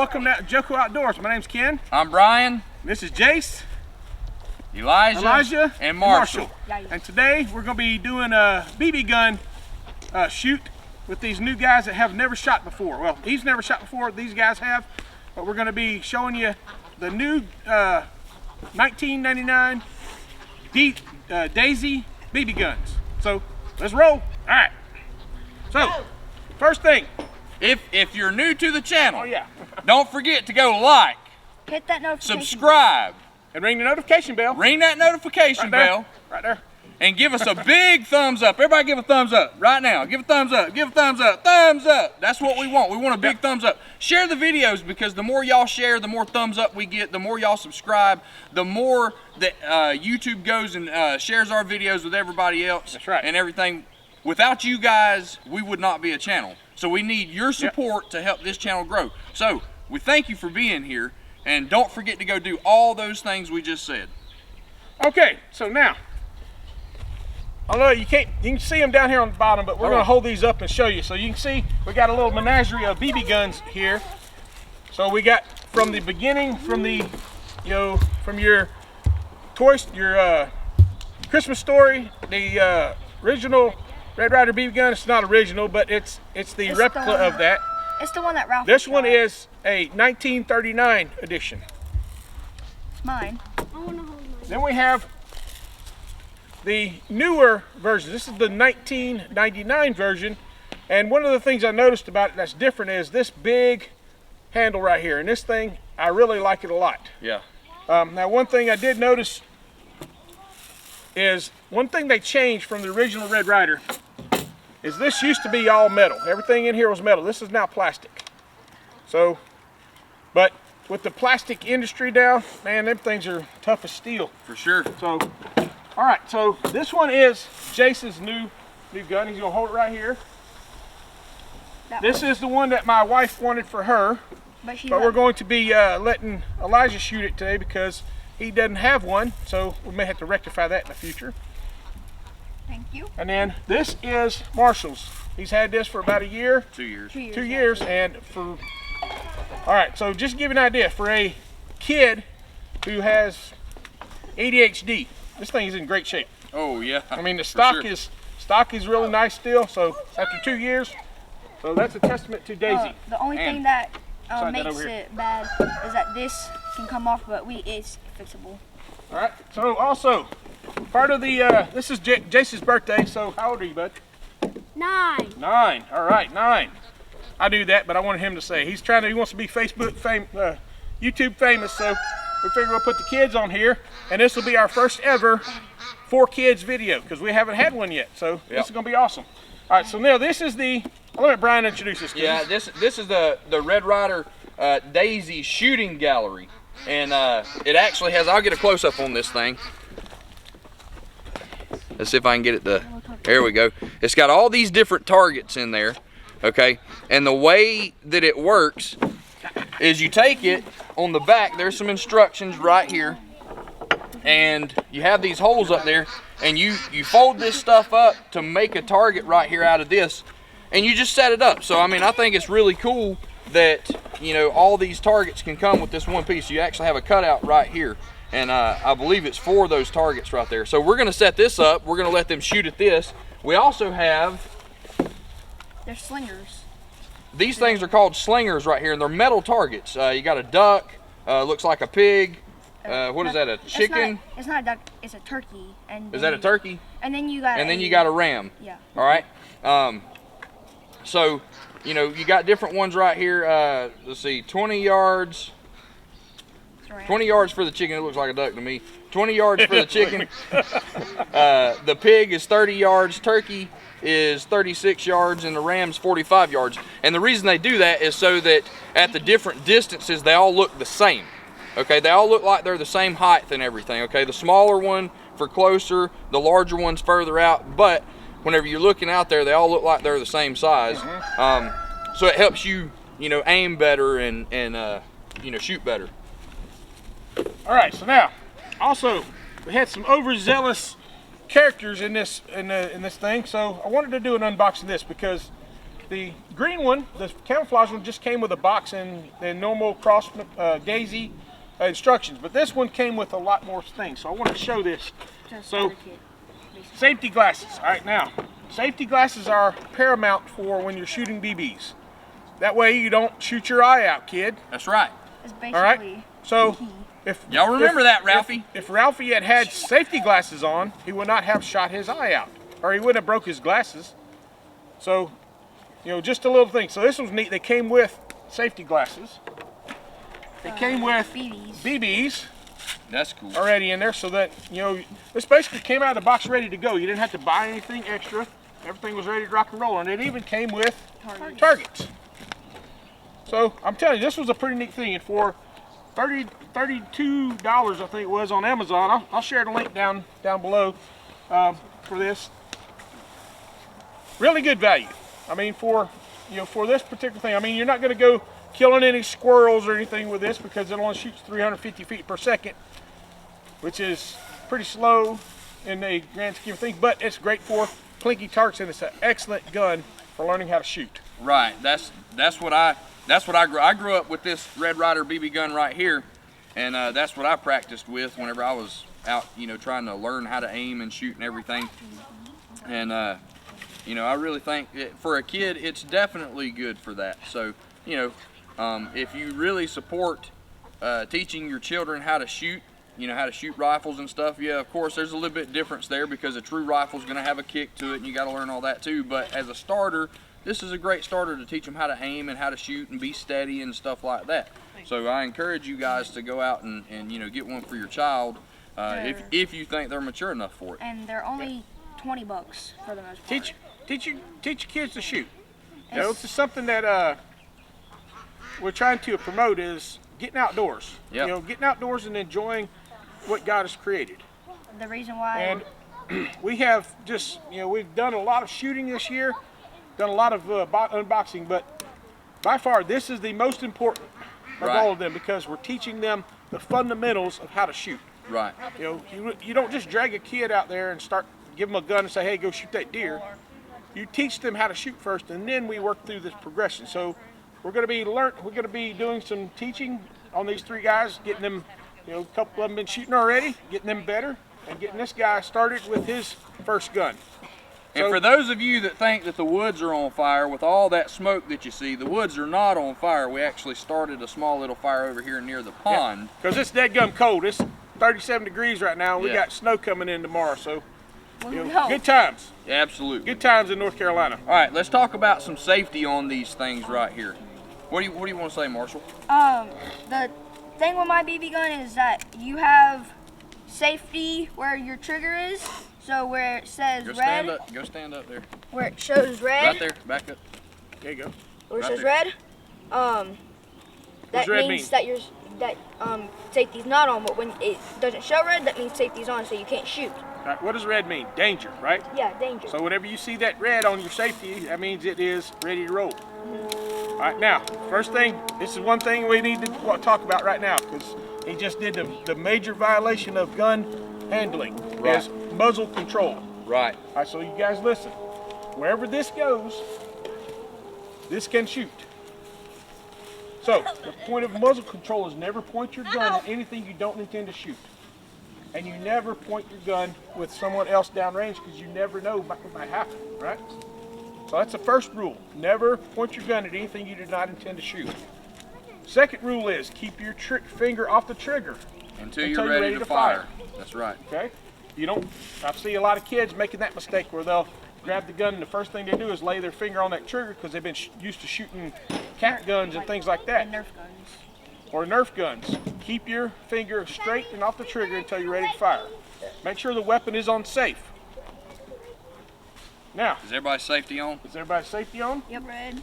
welcome to Joko Outdoors. My name's Ken. I'm Brian. This is Jace, Elijah and Marshall. And today we're going to be doing a BB gun shoot with these new guys that have never shot before. Well, he's never shot before, these guys have, but we're going to be showing you the new 1999 Daisy BB guns. So let's roll. All right. So first thing, If you're new to the channel, don't forget to go like, hit that notification, subscribe, and ring the notification bell. Ring that notification bell. Right there. And give us a big thumbs up. Everybody give a thumbs up right now. Give a thumbs up. Give a thumbs up. Thumbs up. That's what we want. We want a big thumbs up. Share the videos, because the more y'all share, the more thumbs up we get, the more y'all subscribe, the more that YouTube goes and shares our videos with everybody else. That's right. And everything. Without you guys, we would not be a channel. So we need your support to help this channel grow. So we thank you for being here, and don't forget to go do all those things we just said. Okay, so now, I know you can see them down here on the bottom, but we're going to hold these up and show you. So you can see we got a little menagerie of BB guns here. So we got from the beginning, from the, from your Christmas Story, the original Red Ryder BB gun. It's not original, but it's the replica of that. It's the one that Ralph. This one is a 1939 edition. It's mine. Then we have the newer version. This is the 1999 version, and one of the things I noticed about it that's different is this big handle right here. And this thing, I really like it a lot. Yeah. Now, one thing I did notice is one thing they changed from the original Red Ryder is this used to be all metal. Everything in here was metal. This is now plastic. So, but with the plastic industry now, man, them things are tough as steel. For sure. So, all right, so this one is Jace's new gun. He's gonna hold it right here. This is the one that my wife wanted for her, but we're going to be letting Elijah shoot it today because he doesn't have one, so we may have to rectify that in the future. Thank you. And then this is Marshall's. He's had this for about a year. 2 years. 2 years, and all right, so just to give you an idea, for a kid who has ADHD, this thing is in great shape. Oh yeah. I mean, the stock is really nice still. So after 2 years, so that's a testament to Daisy. The only thing that makes it bad is that this can come off, but it's fixable. All right. So also, part of the this is Jace's birthday. So how old are you, bud? 9. 9. All right, 9. I knew that, but I wanted him to say he wants to be YouTube famous. So we figure we'll put the kids on here, and this will be our first ever 4 kids video because we haven't had one yet. So this is gonna be awesome. All right. So now this is I'll let Brian introduce this to you. Yeah, this is the Red Ryder Daisy shooting gallery, and it actually has. I'll get a close up on this thing. Let's see if I can get it to. There we go. It's got all these different targets in there. Okay, and the way that it works is you take it on the back. There's some instructions right here, and you have these holes up there, and you fold this stuff up to make a target right here out of this. And you just set it up. So I mean, I think it's really cool that all these targets can come with this one piece. You actually have a cutout right here, and I believe it's 4 of those targets right there. So we're going to set this up. We're going to let them shoot at this. We also have. They're slingers. These things are called slingers right here, and they're metal targets. You got a duck. Looks like a pig. What is that? A chicken? It's not a duck. It's a turkey. Is that a turkey? And then you got. And then you got a ram. Yeah. All right. So, you got different ones right here. Let's see, 20 yards. 20 yards for the chicken. It looks like a duck to me. 20 yards for the chicken. The pig is 30 yards. Turkey is 36 yards, and the ram's 45 yards. And the reason they do that is so that at the different distances, they all look the same. Okay, they all look like they're the same height and everything. Okay, the smaller one for closer, the larger one's further out, but whenever you're looking out there, they all look like they're the same size. So it helps you, aim better and shoot better. All right, so now, also, we had some overzealous characters in this thing, so I wanted to do an unboxing of this because The green one, the camouflage one, just came with a box and normal cross daisy instructions. But this one came with a lot more things. So I want to show this. So safety glasses. All right, now safety glasses are paramount for when you're shooting BBs. That way you don't shoot your eye out, kid. That's right. It's basically All right. So if y'all remember that, Ralphie? If Ralphie had safety glasses on, he would not have shot his eye out, or he wouldn't have broke his glasses. So, you know, just a little thing. So this was neat. They came with safety glasses. They came with BBs. That's cool. Already in there, so that, you know, this basically came out of the box ready to go. You didn't have to buy anything extra. Everything was ready to rock and roll, and it even came with targets. So I'm telling you, this was a pretty neat thing. And for $32, I think it was, on Amazon, I'll share the link down below for this. Really good value. I mean, for this particular thing, I mean, you're not going to go killing any squirrels or anything with this because it only shoots 350 feet per second, which is pretty slow in the grand scheme of things. But it's great for plinky targets, and it's an excellent gun for learning how to shoot. Right. That's what I grew up with, this Red Ryder BB gun right here, and that's what I practiced with whenever I was out, you know, trying to learn how to aim and shoot and everything. And you know, I really think for a kid, it's definitely good for that. So, you know, if you really support teaching your children how to shoot, you know, how to shoot rifles and stuff, yeah, of course, there's a little bit difference there because a true rifle is going to have a kick to it, and you got to learn all that too. But as a starter, this is a great starter to teach them how to aim and how to shoot and be steady and stuff like that. So I encourage you guys to go out and you know, get one for your child if you think they're mature enough for it. And they're only $20 for the most part. Teach your kids to shoot. You know, it's something that we're trying to promote is getting outdoors. Yep. You know, getting outdoors and enjoying what God has created. The reason why. And we have just, you know, we've done a lot of shooting this year, done a lot of unboxing, but by far this is the most important of all of them because we're teaching them the fundamentals of how to shoot. Right. You know, you don't just drag a kid out there and give them a gun and say, hey, go shoot that deer. You teach them how to shoot first, and then we work through this progression. So we're going to be doing some teaching on these three guys, getting them, you know, a couple of them been shooting already, getting them better, and getting this guy started with his first gun. And for those of you that think that the woods are on fire, with all that smoke that you see, the woods are not on fire. We actually started a small little fire over here near the pond. Because it's dead gum cold. It's 37 degrees right now, and we got snow coming in tomorrow. So, you know, good times. Yeah, absolutely. Good times in North Carolina. All right, let's talk about some safety on these things right here. What do you want to say, Marshall? The thing with my BB gun is that you have safety where your trigger is. So where it says red. Go stand up there. Where it shows red. Right there, back up. There you go. Where it says red. That means that safety's not on. But when it doesn't show red, that means safety's on, so you can't shoot. Right, what does red mean? Danger, right? Yeah, danger. So whenever you see that red on your safety, that means it is ready to roll. All right, now, first thing, this is one thing we need to talk about right now because he just did the major violation of gun handling. Right. Is muzzle control. Right. All right, so you guys listen. Wherever this goes, this can shoot. So the point of muzzle control is never point your gun at anything you don't intend to shoot. And you never point your gun with someone else downrange because you never know what might happen, right? So that's the first rule. Never point your gun at anything you do not intend to shoot. Second rule is keep your finger off the trigger until you're ready to fire. That's right. Okay? I see a lot of kids making that mistake where they'll grab the gun and the first thing they do is lay their finger on that trigger because they've been used to shooting cat guns and things like that. And Nerf guns. Or Nerf guns. Keep your finger straight and off the trigger until you're ready to fire. Make sure the weapon is on safe. Now, is everybody's safety on? Is everybody's safety on? Yep. Red.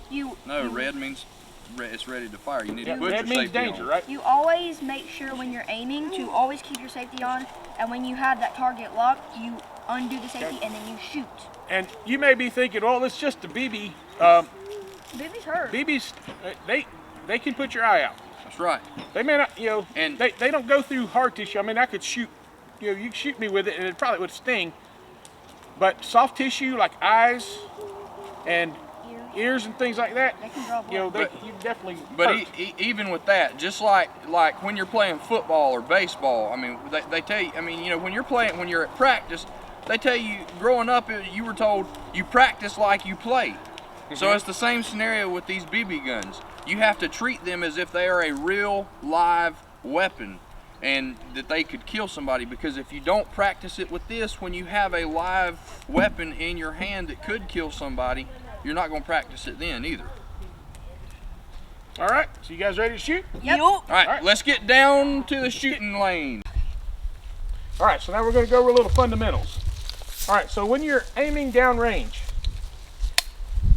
Red means it's ready to fire. You need to put red your means safety danger, on. right? You always make sure when you're aiming to always keep your safety on, and when you have that target locked, you undo the safety and then you shoot. And you may be thinking, well, it's just a BB. BBs hurt. BBs, they can put your eye out. That's right. They may not, you know, and they don't go through hard tissue. I mean, I could shoot, you know, you could shoot me with it and it probably would sting. But soft tissue like eyes and ears and things like that, They can draw you know, blood. you definitely. But hurt. even with that, just like when you're playing football or baseball, I mean, they tell you, I mean, you know, when you're at practice, they tell you, growing up, you were told you practice like you play. So it's the same scenario with these BB guns. You have to treat them as if they are a real live weapon and that they could kill somebody, because if you don't practice it with this, when you have a live weapon in your hand that could kill somebody, you're not going to practice it then either. All right, so you guys ready to shoot? Yep. All right, let's get down to the shooting lane. All right, so now we're going to go over a little fundamentals. All right, so when you're aiming down range,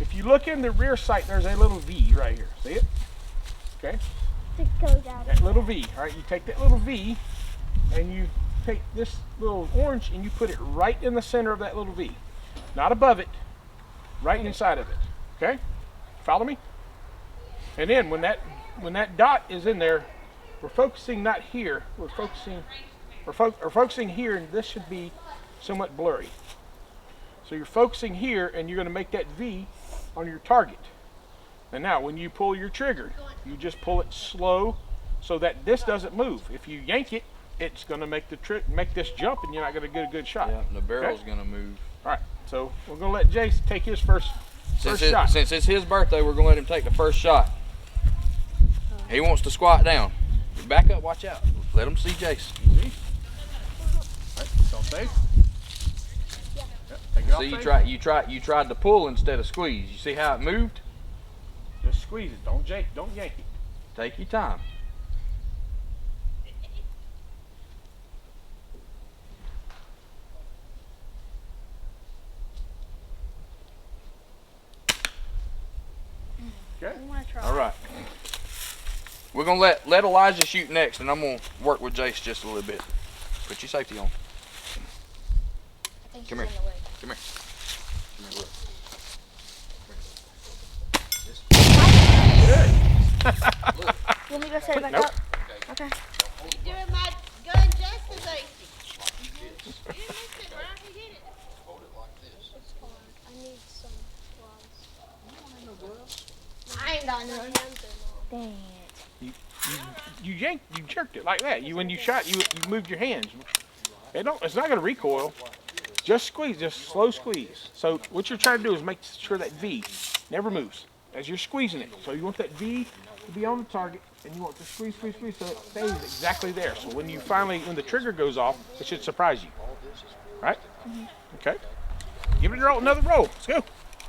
if you look in the rear sight, there's a little V right here. See it? Okay. It goes out. That little V. All right, you take that little V and you take this little orange and you put it right in the center of that little V. Not above it, right inside of it. Okay? Follow me? And then when that dot is in there, we're focusing not here, we're focusing here, and this should be somewhat blurry. So you're focusing here and you're going to make that V on your target. And now when you pull your trigger, you just pull it slow so that this doesn't move. If you yank it, it's going to make this jump and you're not going to get a good shot. Yeah, and the barrel's going to move. All right, so we're going to let Jace take his first shot. Since it's his birthday, we're going to let him take the first shot. He wants to squat down. Back up, watch out. Let him see Jace. See? All right, so safe. Yep, take it off See, safe. you tried to pull instead of squeeze. You see how it moved? Just squeeze it. Don't yank it. Take your time. Okay. I want to try. All right. We're gonna let Elijah shoot next, and I'm gonna work with Jace just a little bit. Put your safety on. Come here. Come here. Come here. Look. Good. You want me to go set it back Nope. up? Okay. You're doing my gun justice, Ace. You didn't miss it, right? Who did it? Hold it like this. It's fine. I need some gloves. I ain't got none. Dang it. You jerked it like that. When you shot, you moved your hands. It's not going to recoil. Just squeeze, just slow squeeze. So what you're trying to do is make sure that V never moves as you're squeezing it. So you want that V to be on the target, and you want to squeeze so it stays exactly there. So when the trigger goes off, it should surprise you. Right? Okay. Give it another roll. Let's go.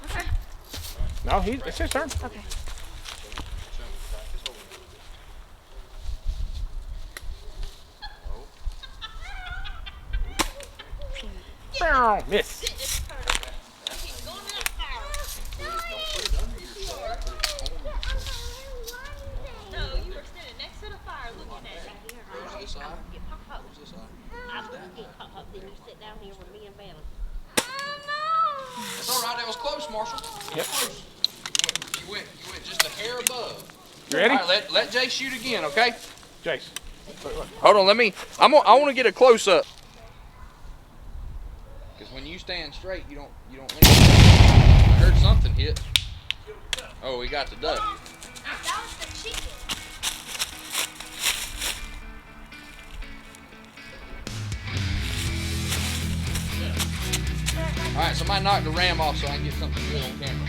Okay. No, it's his turn. Okay. Miss. No, you were standing next to the fire looking at it. Get pop up. I was gonna get pop up, then you sit down here with me and Bailey. It's all right. That was close, Marshall. Yep. Close. You went just a hair above. You ready? All right, let Jay shoot again, okay? Jace. Hold on, I want to get a close up. Because when you stand straight, you don't lean. I heard something hit. Oh, we got the duck. That was the chicken. All right, somebody knock the ram off so I can get something good on camera.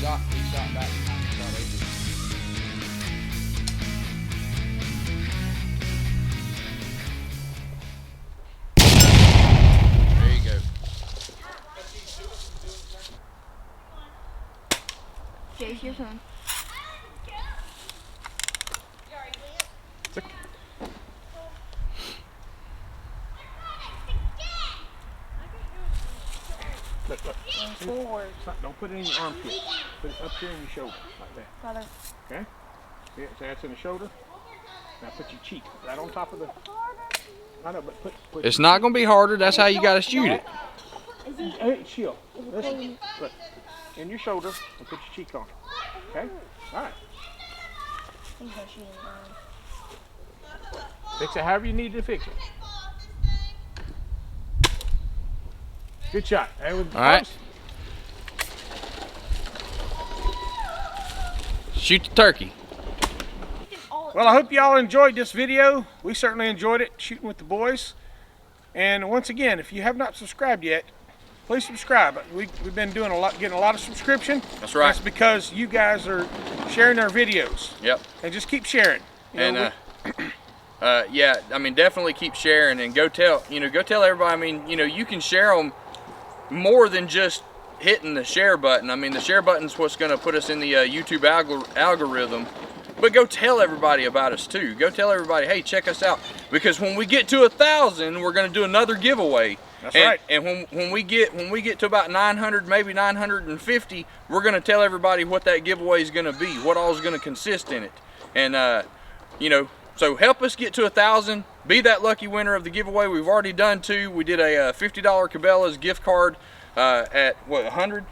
He shot back. He shot over. There you go. Jace, your turn. Look. Forward. Don't put it in your armpit. Put it up here in your shoulder, like that. Brother. Okay? See it? So that's in the shoulder. Now put your cheek right on top of the. I know, but put. It's not going to be harder. That's how you got to shoot it. Hey, chill. Listen. Look. In your shoulder and put your cheek on. Okay? Alright. Fix it however you need to fix it. Good shot. All right. Shoot the turkey. Well, I hope y'all enjoyed this video. We certainly enjoyed it, shooting with the boys. And once again, if you have not subscribed yet, please subscribe. We've been doing getting a lot of subscription. That's right. That's because you guys are sharing our videos. Yep. And just keep sharing. Yeah, I mean, definitely keep sharing and go tell everybody. I mean, you can share them more than just hitting the share button. I mean, the share button's what's going to put us in the YouTube algorithm. But go tell everybody about us too. Go tell everybody, hey, check us out. Because when we get to 1,000, we're going to do another giveaway. That's right. And when we get to about 900, maybe 950, we're going to tell everybody what that giveaway is going to be, what all is going to consist in it. And so help us get to 1,000. Be that lucky winner of the giveaway. We've already done 2. We did a $50 Cabela's gift card at what, 100?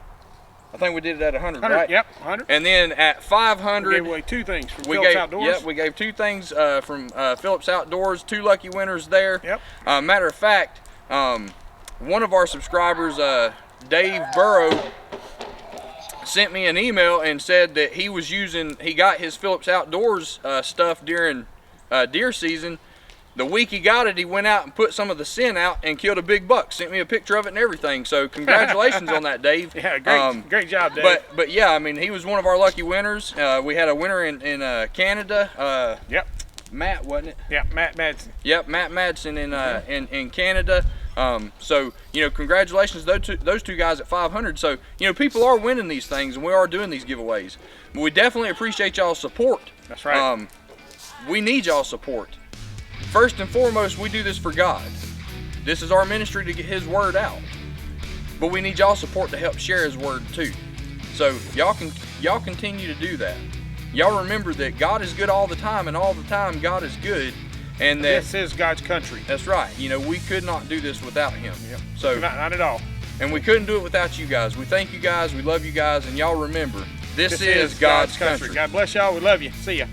I think we did it at 100, right? Yep, 100. And then at 500, we gave away 2 things from Phillips Outdoors. Yep, we gave 2 things from Phillips Outdoors. 2 lucky winners there. Yep. Matter of fact, one of our subscribers, Dave Burrow, sent me an email and said that he got his Phillips Outdoors stuff during deer season. The week he got it, he went out and put some of the scent out and killed a big buck. Sent me a picture of it and everything. So congratulations on that, Dave. Yeah, great job, Dave. But yeah, I mean, he was one of our lucky winners. We had a winner in Canada. Yep. Matt, wasn't it? Yeah, Matt Madsen. Yep, Matt Madsen in Canada. So congratulations those two guys at 500. So people are winning these things and we are doing these giveaways. But we definitely appreciate y'all's support. That's right. We need y'all's support. First and foremost, we do this for God. This is our ministry to get His word out. But we need y'all's support to help share His word too. So y'all continue to do that. Y'all remember that God is good all the time, and all the time God is good. And that this is God's country. That's right. We could not do this without Him. Yep. So not at all. And we couldn't do it without you guys. We thank you guys. We love you guys. And y'all remember, this is God's country. God bless y'all. We love you. See ya.